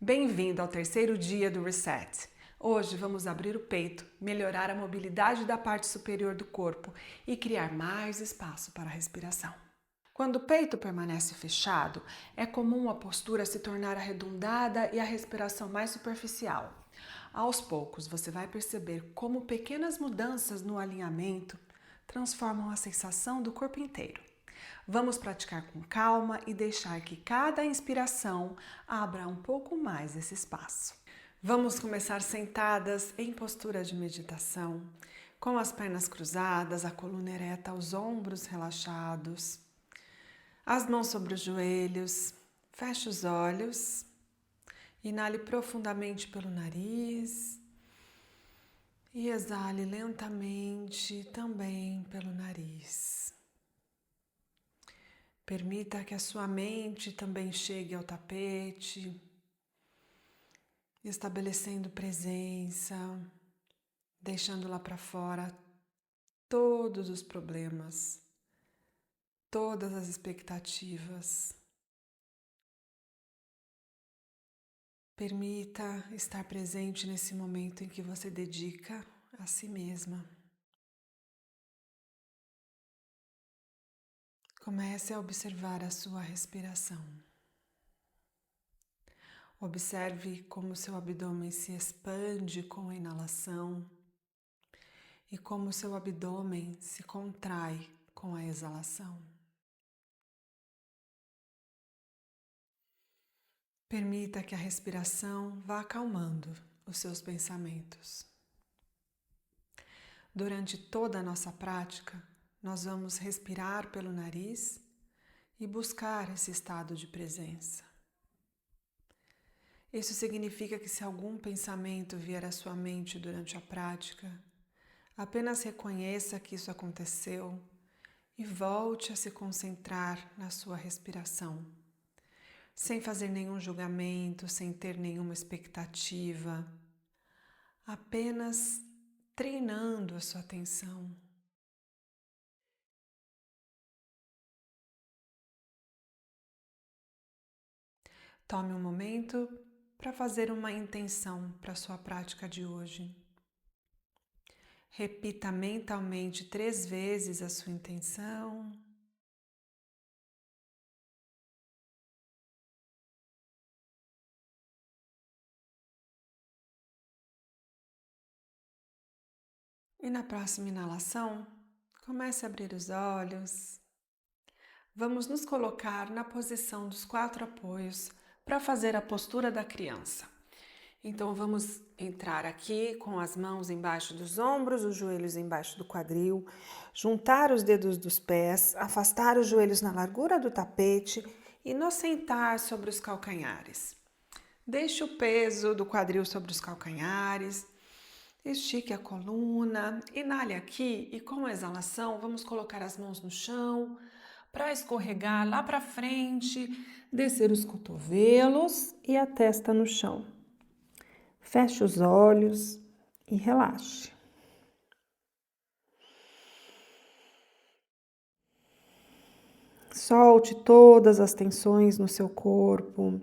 Bem-vindo ao terceiro dia do Reset. Hoje vamos abrir o peito, melhorar a mobilidade da parte superior do corpo e criar mais espaço para a respiração. Quando o peito permanece fechado, é comum a postura se tornar arredondada e a respiração mais superficial. Aos poucos, você vai perceber como pequenas mudanças no alinhamento transformam a sensação do corpo inteiro. Vamos praticar com calma e deixar que cada inspiração abra um pouco mais esse espaço. Vamos começar sentadas em postura de meditação, com as pernas cruzadas, a coluna ereta, os ombros relaxados, as mãos sobre os joelhos. Feche os olhos, inale profundamente pelo nariz e exale lentamente também pelo nariz. Permita que a sua mente também chegue ao tapete, estabelecendo presença, deixando lá para fora todos os problemas, todas as expectativas. Permita estar presente nesse momento em que você dedica a si mesma. Comece a observar a sua respiração. Observe como seu abdômen se expande com a inalação e como seu abdômen se contrai com a exalação. Permita que a respiração vá acalmando os seus pensamentos. Durante toda a nossa prática, nós vamos respirar pelo nariz e buscar esse estado de presença. Isso significa que se algum pensamento vier à sua mente durante a prática, apenas reconheça que isso aconteceu e volte a se concentrar na sua respiração, sem fazer nenhum julgamento, sem ter nenhuma expectativa, apenas treinando a sua atenção. Tome um momento para fazer uma intenção para a sua prática de hoje. Repita mentalmente 3 vezes a sua intenção. E na próxima inalação, comece a abrir os olhos. Vamos nos colocar na posição dos 4 apoios para fazer a postura da criança. Então vamos entrar aqui com as mãos embaixo dos ombros, os joelhos embaixo do quadril, juntar os dedos dos pés, afastar os joelhos na largura do tapete e nos sentar sobre os calcanhares. Deixe o peso do quadril sobre os calcanhares, estique a coluna, inale aqui e com a exalação vamos colocar as mãos no chão para escorregar lá para frente, descer os cotovelos e a testa no chão. Feche os olhos e relaxe. Solte todas as tensões no seu corpo.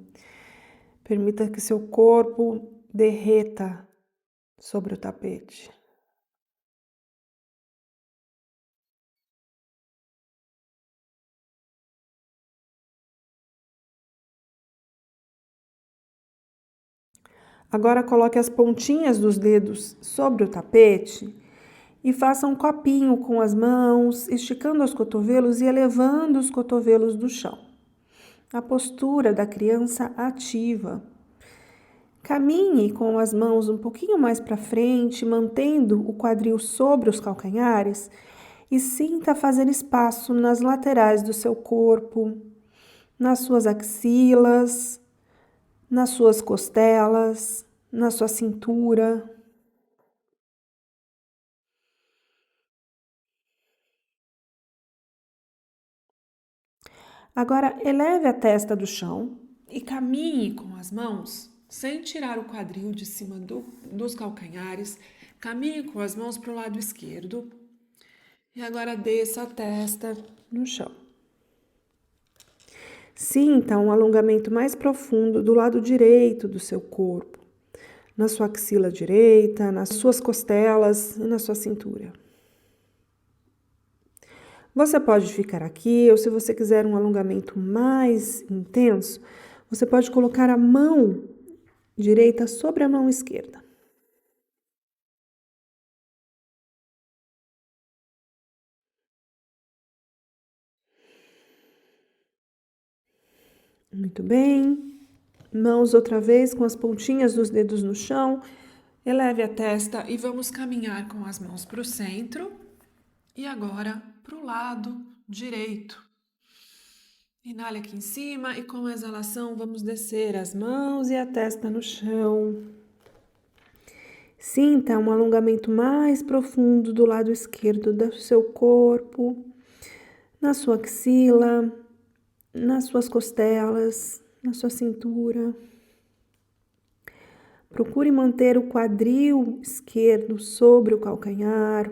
Permita que seu corpo derreta sobre o tapete. Agora coloque as pontinhas dos dedos sobre o tapete e faça um copinho com as mãos, esticando os cotovelos e elevando os cotovelos do chão. A postura da criança ativa. Caminhe com as mãos um pouquinho mais para frente, mantendo o quadril sobre os calcanhares e sinta fazer espaço nas laterais do seu corpo, nas suas axilas, nas suas costelas, na sua cintura. Agora eleve a testa do chão e caminhe com as mãos, sem tirar o quadril de cima dos calcanhares. Caminhe com as mãos para o lado esquerdo. E agora desça a testa no chão. Sinta um alongamento mais profundo do lado direito do seu corpo, na sua axila direita, nas suas costelas e na sua cintura. Você pode ficar aqui, ou se você quiser um alongamento mais intenso, você pode colocar a mão direita sobre a mão esquerda. Muito bem. Mãos outra vez com as pontinhas dos dedos no chão. Eleve a testa e vamos caminhar com as mãos para o centro. E agora para o lado direito. Inale aqui em cima e com a exalação vamos descer as mãos e a testa no chão. Sinta um alongamento mais profundo do lado esquerdo do seu corpo, na sua axila, nas suas costelas, na sua cintura. Procure manter o quadril esquerdo sobre o calcanhar.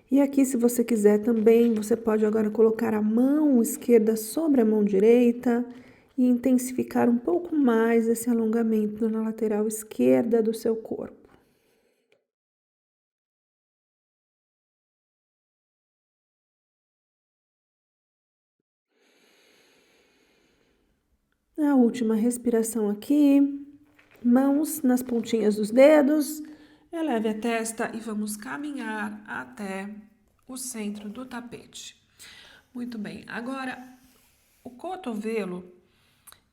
E aqui, se você quiser também, você pode agora colocar a mão esquerda sobre a mão direita e intensificar um pouco mais esse alongamento na lateral esquerda do seu corpo. A última respiração aqui, mãos nas pontinhas dos dedos, eleve a testa e vamos caminhar até o centro do tapete. Muito bem, agora o cotovelo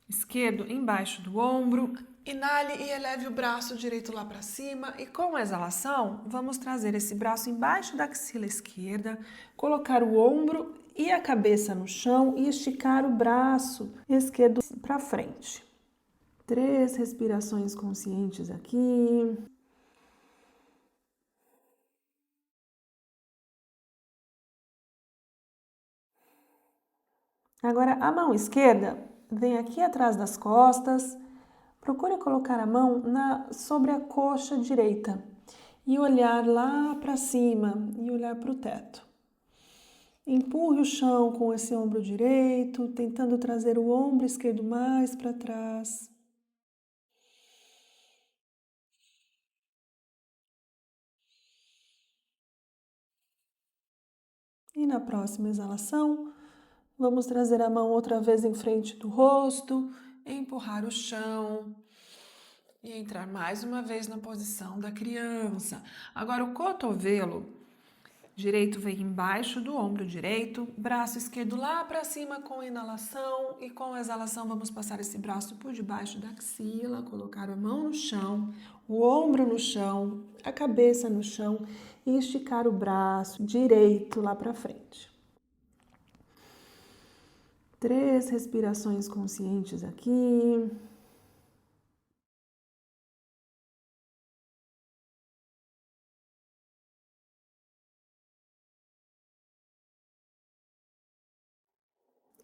esquerdo embaixo do ombro, inale e eleve o braço direito lá para cima e com a exalação vamos trazer esse braço embaixo da axila esquerda, colocar o ombro e a cabeça no chão e esticar o braço esquerdo para frente. 3 respirações conscientes aqui. Agora a mão esquerda vem aqui atrás das costas. Procure colocar a mão sobre a coxa direita e olhar lá para cima e olhar para o teto. Empurre o chão com esse ombro direito, tentando trazer o ombro esquerdo mais para trás. E na próxima exalação, vamos trazer a mão outra vez em frente do rosto, empurrar o chão e entrar mais uma vez na posição da criança. Agora o cotovelo direito vem embaixo do ombro direito, braço esquerdo lá para cima com a inalação e com a exalação vamos passar esse braço por debaixo da axila, colocar a mão no chão, o ombro no chão, a cabeça no chão e esticar o braço direito lá para frente. 3 respirações conscientes aqui.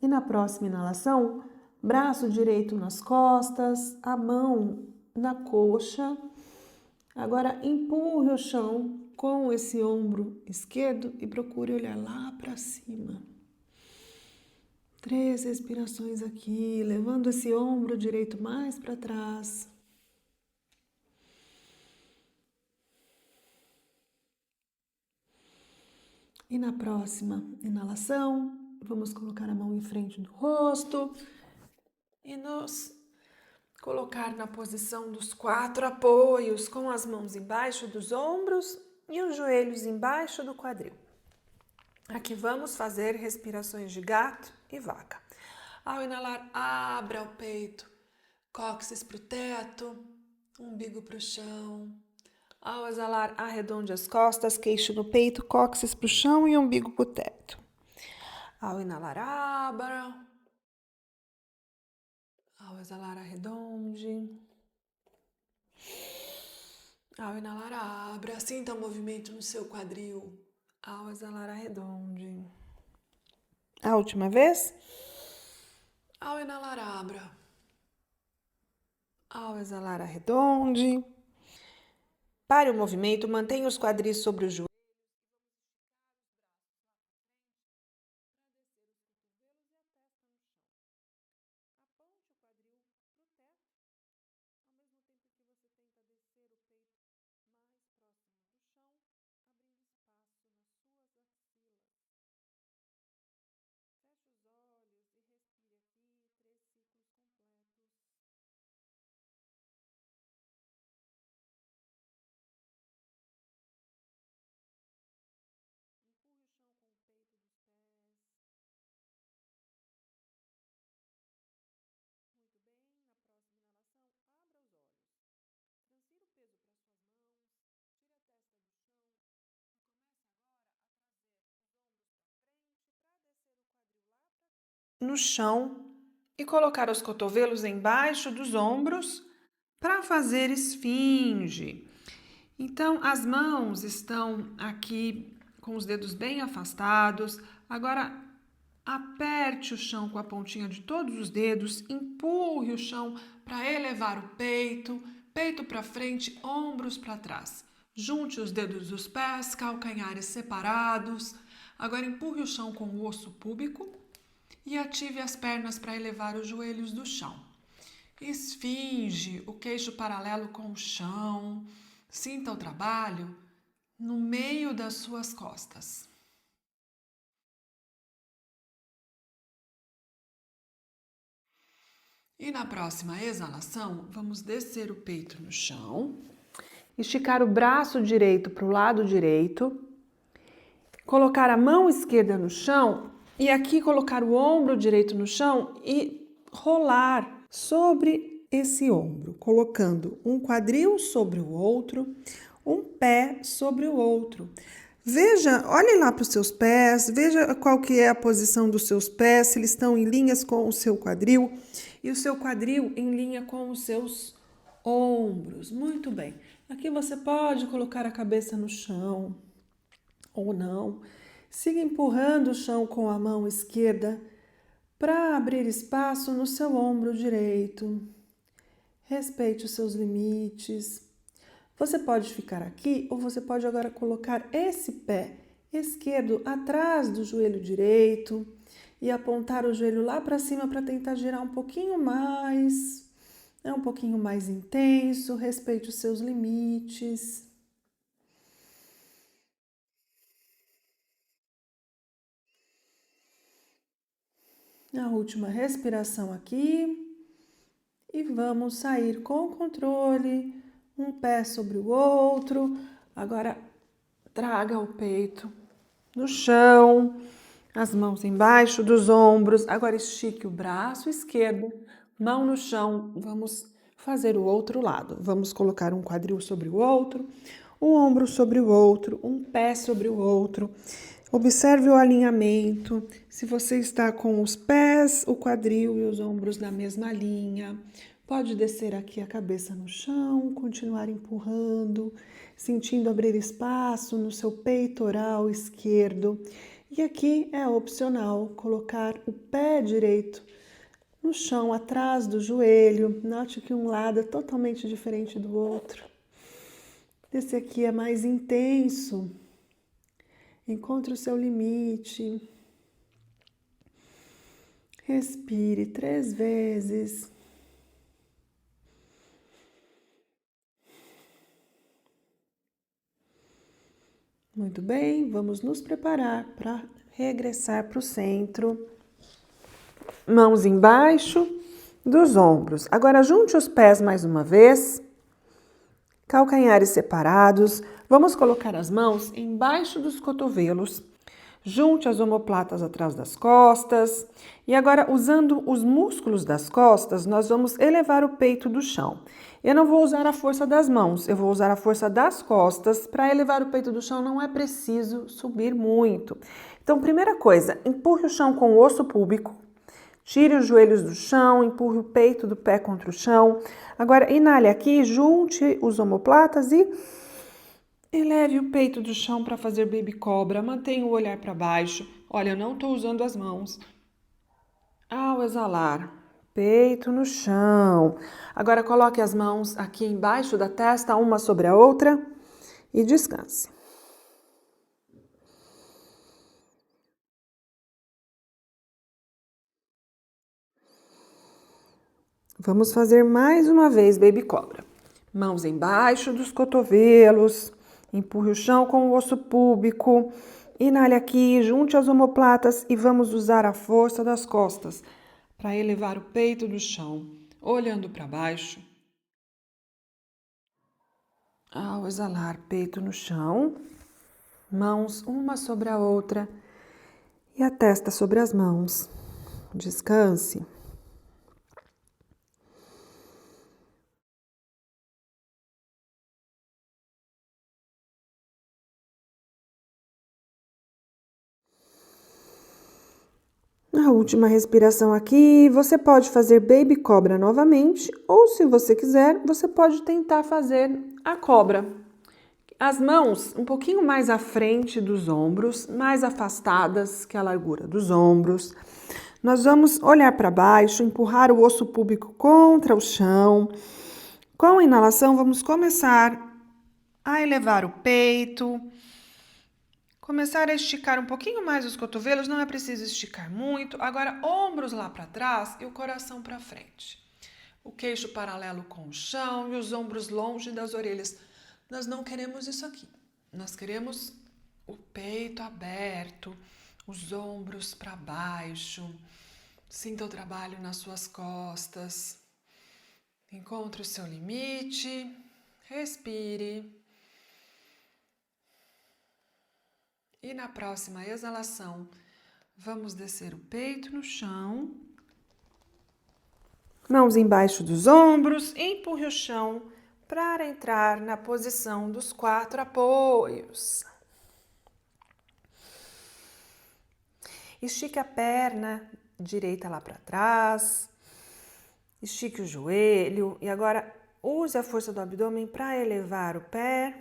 E na próxima inalação, braço direito nas costas, a mão na coxa. Agora empurre o chão com esse ombro esquerdo e procure olhar lá para cima. 3 respirações aqui, levando esse ombro direito mais para trás. E na próxima inalação, vamos colocar a mão em frente do rosto e nos colocar na posição dos 4 apoios, com as mãos embaixo dos ombros e os joelhos embaixo do quadril. Aqui vamos fazer respirações de gato e vaca. Ao inalar, abra o peito, cóccix para o teto, umbigo para o chão. Ao exalar, arredonde as costas, queixo no peito, cóccix para o chão e umbigo para o teto. Ao inalar, abra. Ao exalar, arredonde. Ao inalar, abra. Sinta o movimento no seu quadril. Ao exalar, arredonde. A última vez. Ao inalar, abra. Ao exalar, arredonde. Pare o movimento, mantenha os quadris sobre o joelho. no chão e colocar os cotovelos embaixo dos ombros para fazer esfinge. Então, as mãos estão aqui com os dedos bem afastados. Agora, aperte o chão com a pontinha de todos os dedos, empurre o chão para elevar o peito, peito para frente, ombros para trás. Junte os dedos dos pés, calcanhares separados. Agora, empurre o chão com o osso púbico e ative as pernas para elevar os joelhos do chão. Esfinge o queixo paralelo com o chão. Sinta o trabalho no meio das suas costas. E na próxima exalação, vamos descer o peito no chão, esticar o braço direito para o lado direito, colocar a mão esquerda no chão e aqui colocar o ombro direito no chão e rolar sobre esse ombro, colocando um quadril sobre o outro, um pé sobre o outro. Veja, olhe lá para os seus pés, veja qual que é a posição dos seus pés, se eles estão em linhas com o seu quadril e o seu quadril em linha com os seus ombros. Muito bem. Aqui você pode colocar a cabeça no chão ou não. Siga empurrando o chão com a mão esquerda para abrir espaço no seu ombro direito. Respeite os seus limites. Você pode ficar aqui ou você pode agora colocar esse pé esquerdo atrás do joelho direito e apontar o joelho lá para cima para tentar girar um pouquinho mais. É um pouquinho mais intenso, respeite os seus limites. A última respiração aqui. E vamos sair com controle, um pé sobre o outro. Agora, traga o peito no chão, as mãos embaixo dos ombros. Agora, estique o braço esquerdo, mão no chão. Vamos fazer o outro lado. Vamos colocar um quadril sobre o outro, um ombro sobre o outro, um pé sobre o outro. Observe o alinhamento, se você está com os pés, o quadril e os ombros na mesma linha. Pode descer aqui a cabeça no chão, continuar empurrando, sentindo abrir espaço no seu peitoral esquerdo. E aqui é opcional colocar o pé direito no chão, atrás do joelho. Note que um lado é totalmente diferente do outro. Esse aqui é mais intenso. Encontre o seu limite. Respire 3 vezes. Muito bem, vamos nos preparar para regressar para o centro. Mãos embaixo dos ombros. Agora junte os pés mais uma vez. Calcanhares separados. Vamos colocar as mãos embaixo dos cotovelos. Junte as omoplatas atrás das costas. E agora, usando os músculos das costas, nós vamos elevar o peito do chão. Eu não vou usar a força das mãos, eu vou usar a força das costas. Para elevar o peito do chão, não é preciso subir muito. Então, primeira coisa, empurre o chão com o osso púbico. Tire os joelhos do chão, empurre o peito do pé contra o chão. Agora, inale aqui, junte os omoplatas e eleve o peito do chão para fazer baby cobra. Mantenha o olhar para baixo. Olha, eu não estou usando as mãos. Ao exalar, peito no chão. Agora, coloque as mãos aqui embaixo da testa, uma sobre a outra, e descanse. Vamos fazer mais uma vez baby cobra. Mãos embaixo dos cotovelos, empurre o chão com o osso púbico, inale aqui, junte as omoplatas e vamos usar a força das costas para elevar o peito do chão, olhando para baixo. Ao exalar, peito no chão, mãos uma sobre a outra e a testa sobre as mãos. Descanse. A última respiração aqui, você pode fazer baby cobra novamente, ou se você quiser, você pode tentar fazer a cobra. As mãos um pouquinho mais à frente dos ombros, mais afastadas que a largura dos ombros. Nós vamos olhar para baixo, empurrar o osso púbico contra o chão. Com a inalação, vamos começar a elevar o peito. Começar a esticar um pouquinho mais os cotovelos, não é preciso esticar muito. Agora, ombros lá para trás e o coração para frente. O queixo paralelo com o chão e os ombros longe das orelhas. Nós não queremos isso aqui. Nós queremos o peito aberto, os ombros para baixo. Sinta o trabalho nas suas costas. Encontre o seu limite. Respire. E na próxima exalação, vamos descer o peito no chão. Mãos embaixo dos ombros, empurre o chão para entrar na posição dos 4 apoios. Estique a perna direita lá para trás. Estique o joelho e agora use a força do abdômen para elevar o pé.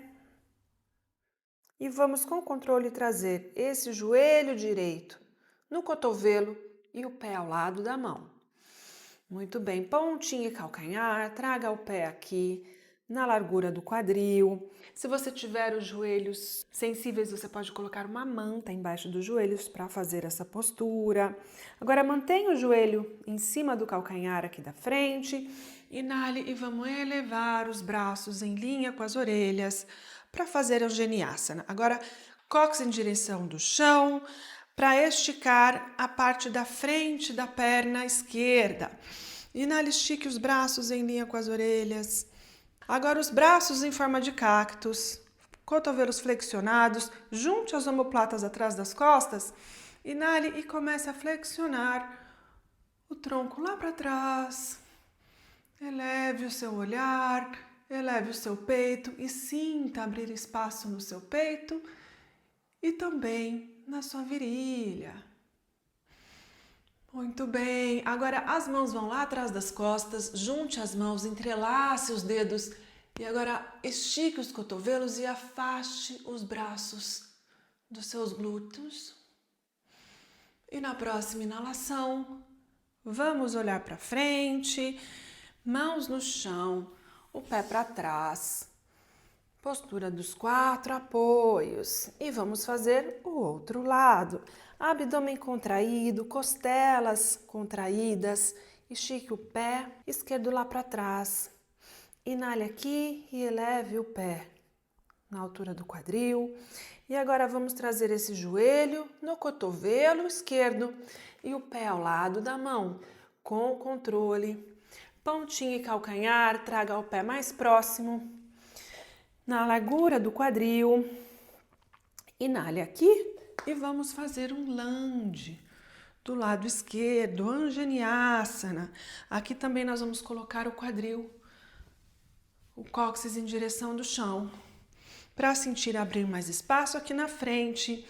E vamos com controle trazer esse joelho direito no cotovelo e o pé ao lado da mão. Muito bem, pontinha e calcanhar, traga o pé aqui na largura do quadril. Se você tiver os joelhos sensíveis, você pode colocar uma manta embaixo dos joelhos para fazer essa postura. Agora mantenha o joelho em cima do calcanhar aqui da frente. Inale e vamos elevar os braços em linha com as orelhas para fazer a Ujjayiasana. Agora, cóccix em direção do chão para esticar a parte da frente da perna esquerda. Inale, estique os braços em linha com as orelhas. Agora os braços em forma de cactus, cotovelos flexionados, junte as omoplatas atrás das costas. Inale e comece a flexionar o tronco lá para trás. Eleve o seu olhar. Eleve o seu peito e sinta abrir espaço no seu peito e também na sua virilha. Muito bem. Agora as mãos vão lá atrás das costas, junte as mãos, entrelace os dedos e agora estique os cotovelos e afaste os braços dos seus glúteos. E na próxima inalação, vamos olhar para frente, mãos no chão. O pé para trás, postura dos 4 apoios e vamos fazer o outro lado. Abdômen contraído, costelas contraídas, estique o pé esquerdo lá para trás. Inale aqui e eleve o pé na altura do quadril. E agora vamos trazer esse joelho no cotovelo esquerdo e o pé ao lado da mão, com controle. Pontinha e calcanhar, traga o pé mais próximo, na largura do quadril. Inale aqui e vamos fazer um lunge do lado esquerdo, Ujjayiasana. Aqui também nós vamos colocar o quadril, o cóccix em direção do chão, para sentir abrir mais espaço aqui na frente.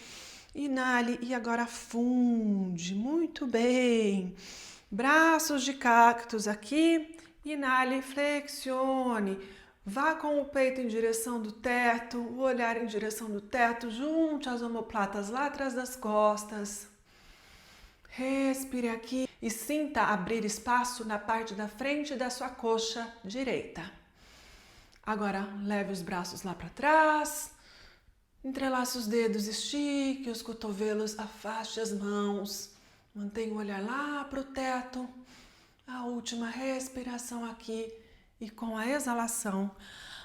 Inale e agora afunde, muito bem. Braços de cactus aqui, inale, flexione, vá com o peito em direção do teto, o olhar em direção do teto, junte as omoplatas lá atrás das costas. Respire aqui e sinta abrir espaço na parte da frente da sua coxa direita. Agora leve os braços lá para trás, entrelace os dedos, estique os cotovelos, afaste as mãos. Mantenha o olhar lá para o teto, a última respiração aqui e com a exalação,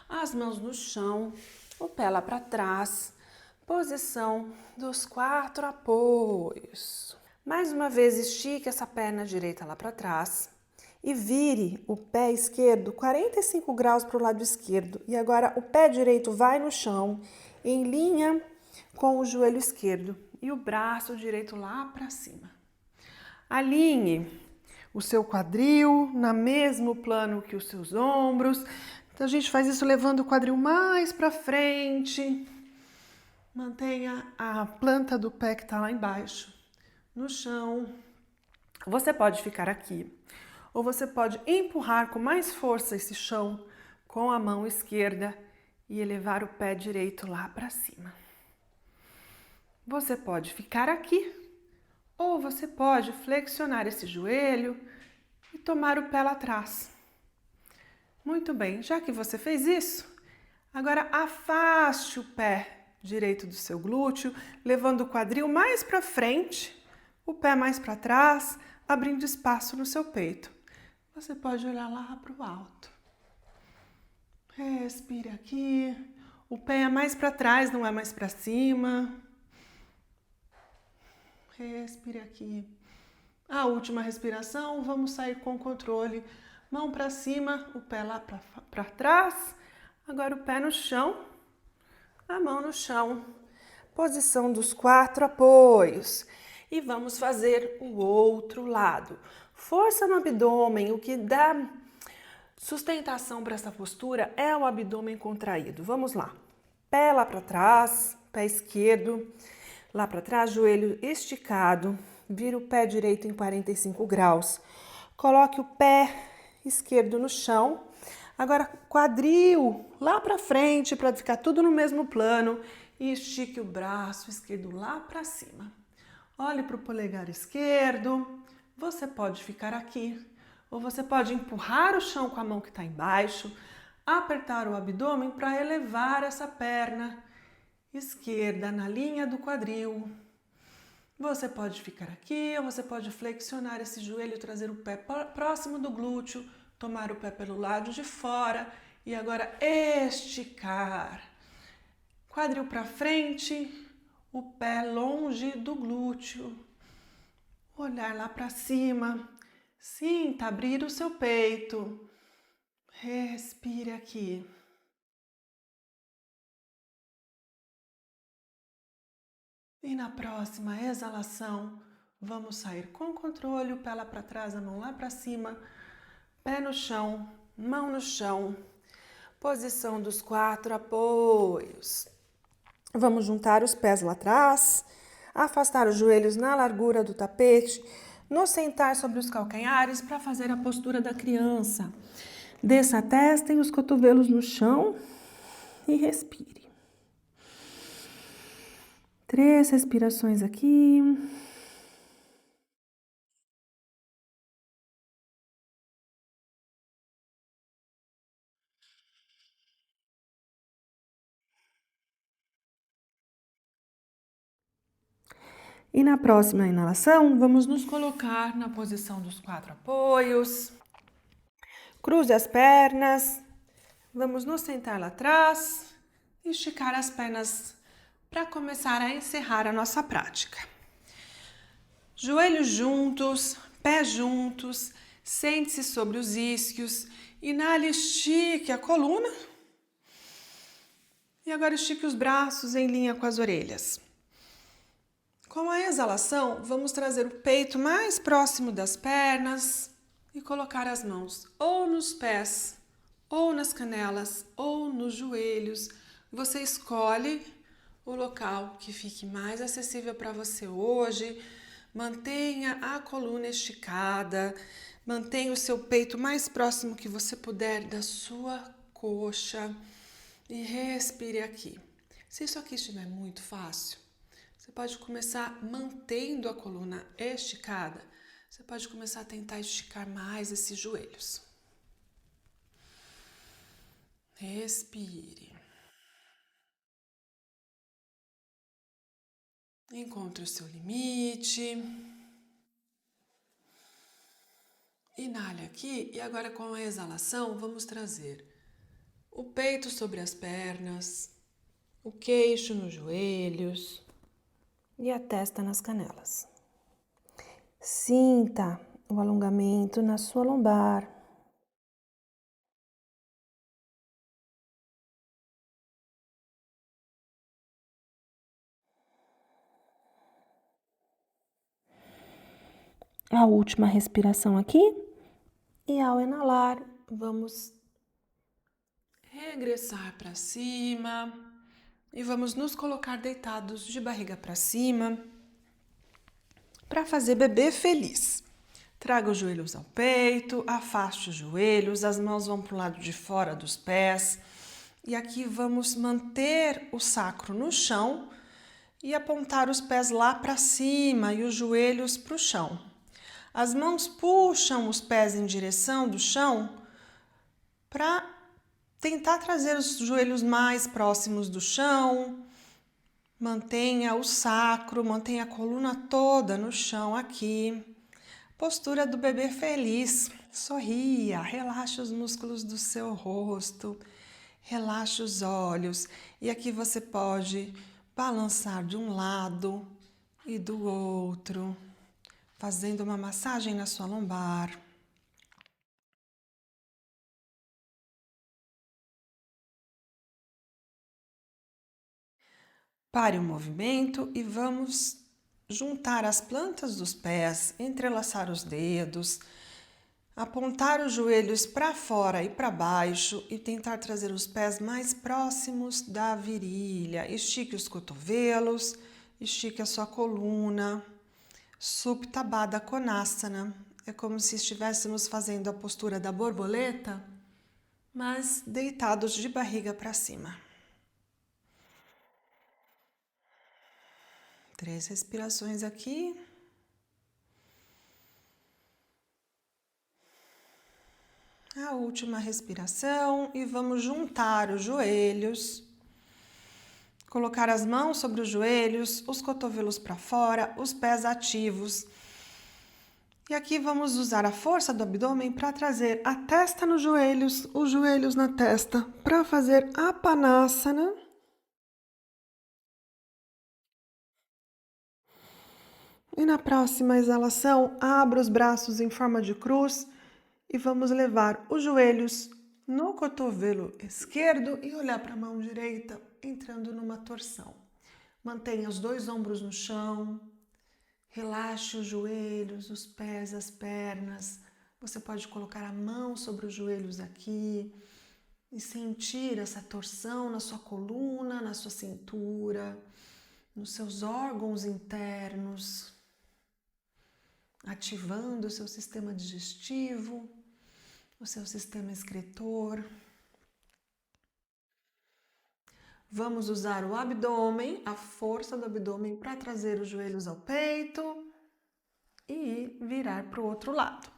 as mãos no chão, o pé lá para trás, posição dos 4 apoios. Mais uma vez estique essa perna direita lá para trás e vire o pé esquerdo 45 graus para o lado esquerdo. E agora o pé direito vai no chão em linha com o joelho esquerdo e o braço direito lá para cima. Alinhe o seu quadril no mesmo plano que os seus ombros. Então a gente faz isso levando o quadril mais para frente. Mantenha a planta do pé que está lá embaixo no chão. Você pode ficar aqui, ou você pode empurrar com mais força esse chão com a mão esquerda e elevar o pé direito lá para cima. Você pode ficar aqui, ou você pode flexionar esse joelho e tomar o pé lá atrás. Muito bem, já que você fez isso, agora afaste o pé direito do seu glúteo, levando o quadril mais para frente, o pé mais para trás, abrindo espaço no seu peito. Você pode olhar lá para o alto. Respire aqui. O pé é mais para trás, não é mais para cima. Respire aqui. A última respiração, vamos sair com controle. Mão para cima, o pé lá para trás. Agora o pé no chão, a mão no chão. Posição dos 4 apoios. E vamos fazer o outro lado. Força no abdômen, o que dá sustentação para essa postura é o abdômen contraído. Vamos lá. Pé lá para trás, pé esquerdo, lá para trás, joelho esticado. Vira o pé direito em 45 graus. Coloque o pé esquerdo no chão. Agora, quadril lá para frente para ficar tudo no mesmo plano. E estique o braço esquerdo lá para cima. Olhe para o polegar esquerdo. Você pode ficar aqui. Ou você pode empurrar o chão com a mão que está embaixo. Apertar o abdômen para elevar essa perna esquerda na linha do quadril. Você pode ficar aqui ou você pode flexionar esse joelho, trazer o pé próximo do glúteo, tomar o pé pelo lado de fora e agora esticar. Quadril para frente, o pé longe do glúteo. Olhar lá para cima. Sinta abrir o seu peito. Respire aqui. E na próxima exalação, vamos sair com controle, o pé lá para trás, a mão lá para cima, pé no chão, mão no chão, posição dos 4 apoios. Vamos juntar os pés lá atrás, afastar os joelhos na largura do tapete, nos sentar sobre os calcanhares para fazer a postura da criança. Desça a testa e os cotovelos no chão e respire. 3 respirações aqui. E na próxima inalação, vamos nos colocar na posição dos 4 apoios. Cruze as pernas. Vamos nos sentar lá atrás e esticar as pernas para começar a encerrar a nossa prática. Joelhos juntos, pés juntos, sente-se sobre os isquios, inale, estique a coluna e agora estique os braços em linha com as orelhas. Com a exalação, vamos trazer o peito mais próximo das pernas e colocar as mãos ou nos pés, ou nas canelas, ou nos joelhos. Você escolhe o local que fique mais acessível para você hoje. Mantenha a coluna esticada, mantenha o seu peito mais próximo que você puder da sua coxa e respire aqui. Se isso aqui estiver muito fácil, você pode começar mantendo a coluna esticada. Você pode começar a tentar esticar mais esses joelhos. Respire. Encontre o seu limite. Inale aqui e agora com a exalação vamos trazer o peito sobre as pernas, o queixo nos joelhos e a testa nas canelas. Sinta o alongamento na sua lombar. A última respiração aqui. E ao inalar, vamos regressar para cima. E vamos nos colocar deitados de barriga para cima para fazer bebê feliz. Traga os joelhos ao peito, afaste os joelhos, as mãos vão para o lado de fora dos pés. E aqui vamos manter o sacro no chão e apontar os pés lá para cima e os joelhos para o chão. As mãos puxam os pés em direção do chão para tentar trazer os joelhos mais próximos do chão. Mantenha o sacro, mantenha a coluna toda no chão aqui. Postura do bebê feliz. Sorria, relaxe os músculos do seu rosto, relaxe os olhos. E aqui você pode balançar de um lado e do outro, fazendo uma massagem na sua lombar. Pare o movimento e vamos juntar as plantas dos pés, entrelaçar os dedos, apontar os joelhos para fora e para baixo e tentar trazer os pés mais próximos da virilha. Estique os cotovelos, estique a sua coluna. Supta Baddha Konasana. É como se estivéssemos fazendo a postura da borboleta, mas deitados de barriga para cima. 3 respirações aqui. A última respiração e vamos juntar os joelhos. Colocar as mãos sobre os joelhos, os cotovelos para fora, os pés ativos. E aqui vamos usar a força do abdômen para trazer a testa nos joelhos, os joelhos na testa, para fazer Apanasana. E na próxima exalação, abra os braços em forma de cruz e vamos levar os joelhos no cotovelo esquerdo e olhar para a mão direita, entrando numa torção. Mantenha os 2 ombros no chão, relaxe os joelhos, os pés, as pernas. Você pode colocar a mão sobre os joelhos aqui e sentir essa torção na sua coluna, na sua cintura, nos seus órgãos internos, ativando o seu sistema digestivo, o seu sistema excretor. Vamos usar o abdômen, a força do abdômen para trazer os joelhos ao peito e virar para o outro lado.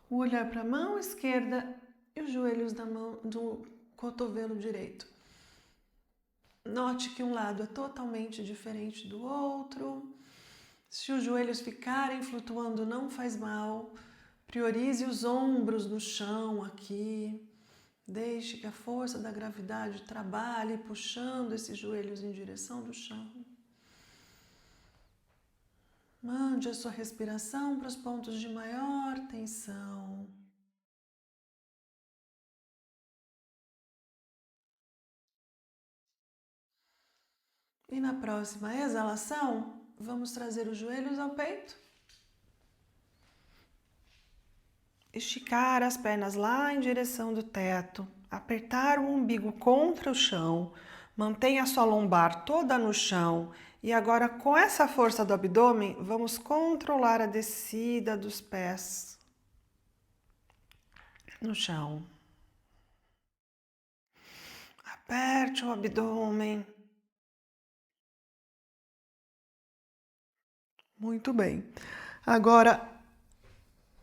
Olhar para a mão esquerda e os joelhos da mão do cotovelo direito. Note que um lado é totalmente diferente do outro. Se os joelhos ficarem flutuando, não faz mal. Priorize os ombros no chão aqui. Deixe que a força da gravidade trabalhe puxando esses joelhos em direção do chão. Mande a sua respiração para os pontos de maior tensão. E na próxima exalação, vamos trazer os joelhos ao peito. Esticar as pernas lá em direção do teto. Apertar o umbigo contra o chão. Mantenha a sua lombar toda no chão. E agora, com essa força do abdômen, vamos controlar a descida dos pés no chão. Aperte o abdômen. Muito bem. Agora,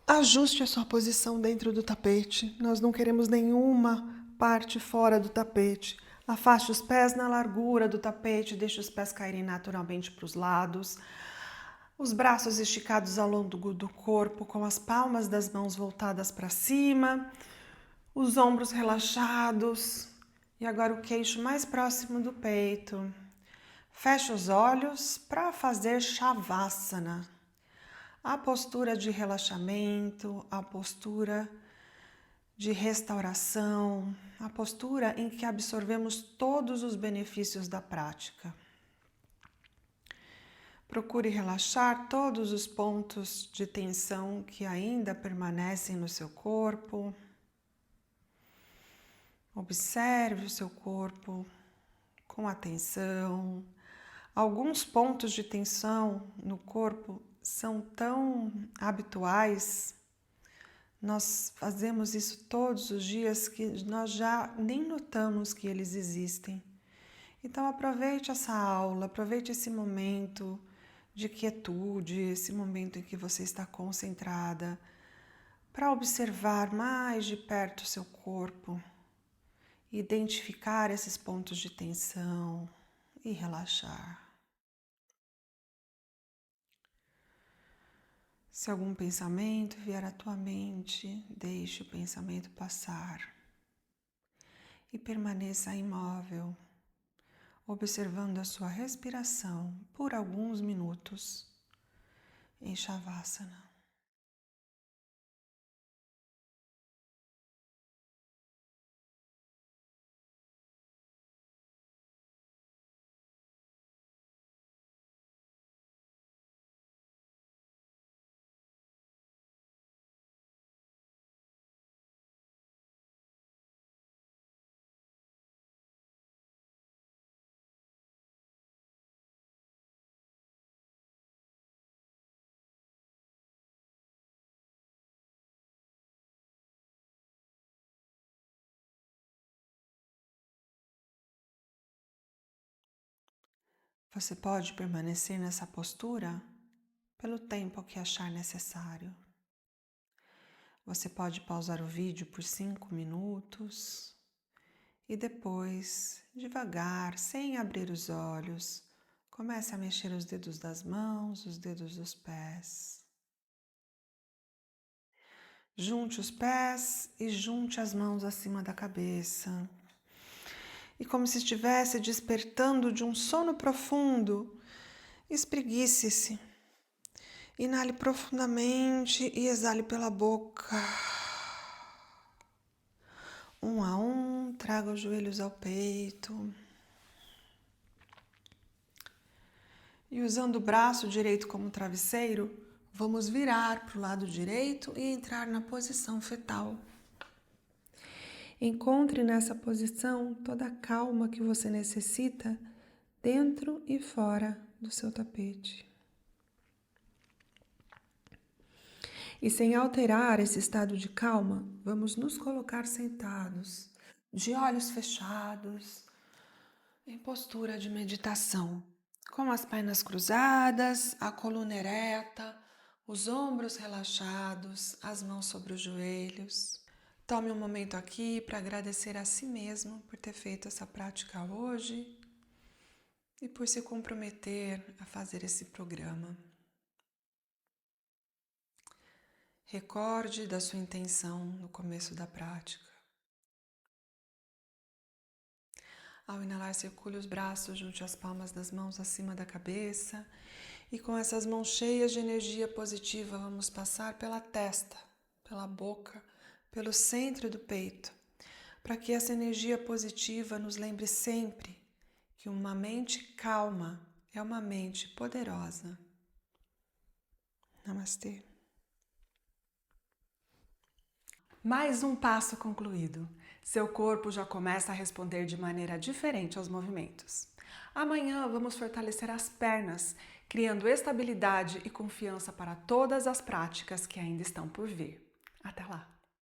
ajuste a sua posição dentro do tapete. Nós não queremos nenhuma parte fora do tapete. Afaste os pés na largura do tapete, deixe os pés caírem naturalmente para os lados. Os braços esticados ao longo do corpo, com as palmas das mãos voltadas para cima. Os ombros relaxados. E agora o queixo mais próximo do peito. Feche os olhos para fazer Shavasana. A postura de relaxamento, a postura de restauração, a postura em que absorvemos todos os benefícios da prática. Procure relaxar todos os pontos de tensão que ainda permanecem no seu corpo. Observe o seu corpo com atenção. Alguns pontos de tensão no corpo são tão habituais Nós fazemos isso todos os dias que nós já nem notamos que eles existem. Então aproveite essa aula, aproveite esse momento de quietude, esse momento em que você está concentrada, para observar mais de perto o seu corpo, identificar esses pontos de tensão e relaxar. Se algum pensamento vier à tua mente, deixe o pensamento passar e permaneça imóvel, observando a sua respiração por alguns minutos em Shavasana. Você pode permanecer nessa postura pelo tempo que achar necessário. Você pode pausar o vídeo por 5 minutos e depois, devagar, sem abrir os olhos, comece a mexer os dedos das mãos, os dedos dos pés. Junte os pés e junte as mãos acima da cabeça. E como se estivesse despertando de um sono profundo, espreguice-se. Inale profundamente e exale pela boca. Um a um, traga os joelhos ao peito. E usando o braço direito como travesseiro, vamos virar para o lado direito e entrar na posição fetal. Encontre nessa posição toda a calma que você necessita dentro e fora do seu tapete. E sem alterar esse estado de calma, vamos nos colocar sentados, de olhos fechados, em postura de meditação, com as pernas cruzadas, a coluna ereta, os ombros relaxados, as mãos sobre os joelhos. Tome um momento aqui para agradecer a si mesmo por ter feito essa prática hoje e por se comprometer a fazer esse programa. Recorde da sua intenção no começo da prática. Ao inalar, circule os braços, junte as palmas das mãos acima da cabeça e com essas mãos cheias de energia positiva vamos passar pela testa, pela boca, pelo centro do peito, para que essa energia positiva nos lembre sempre que uma mente calma é uma mente poderosa. Namastê. Mais um passo concluído. Seu corpo já começa a responder de maneira diferente aos movimentos. Amanhã vamos fortalecer as pernas, criando estabilidade e confiança para todas as práticas que ainda estão por vir. Até lá!